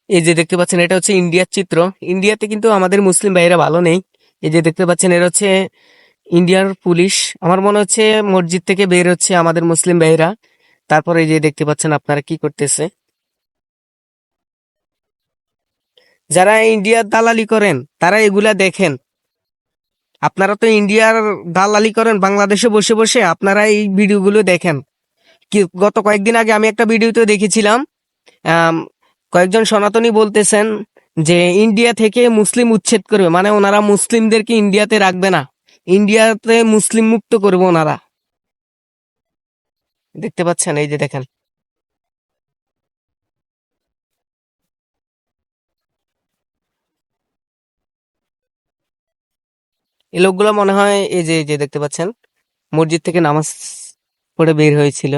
এই যে দেখতে পাচ্ছেন এটা হচ্ছে ইন্ডিয়ার চিত্র। ইন্ডিয়াতে কিন্তু আমাদের মুসলিম ভাইয়েরা ভালো নেই। এই যে দেখতে পাচ্ছেন এটা হচ্ছে ইন্ডিয়ার পুলিশ। আমার মনে হচ্ছে মসজিদ থেকে বের হচ্ছে আমাদের মুসলিম ভাইয়েরা। তারপরে এই যে দেখতে পাচ্ছেন আপনারা কি করতেছে। যারা ইন্ডিয়ার দালালি করেন তারা এগুলা দেখেন। আপনারা তো ইন্ডিয়ার দালালি করেন বাংলাদেশে বসে বসে, আপনারা এই ভিডিওগুলো দেখেন। কি গত কয়েকদিন আগে আমি একটা ভিডিওতে দেখেছিলাম, আম, কয়েকজন সনাতনী বলতেছেন যে ইন্ডিয়া থেকে মুসলিম উচ্ছেদ করবে, মানে ওনারা মুসলিমদেরকে ইন্ডিয়াতে রাখবে না, ইন্ডিয়াতে মুসলিম মুক্ত করবে ওনারা। দেখতে পাচ্ছেন এই যে দেখেন। এই লোকগুলো মনে হয় এই যে দেখতে পাচ্ছেন মসজিদ থেকে নামাজ পড়ে বের হয়েছিল।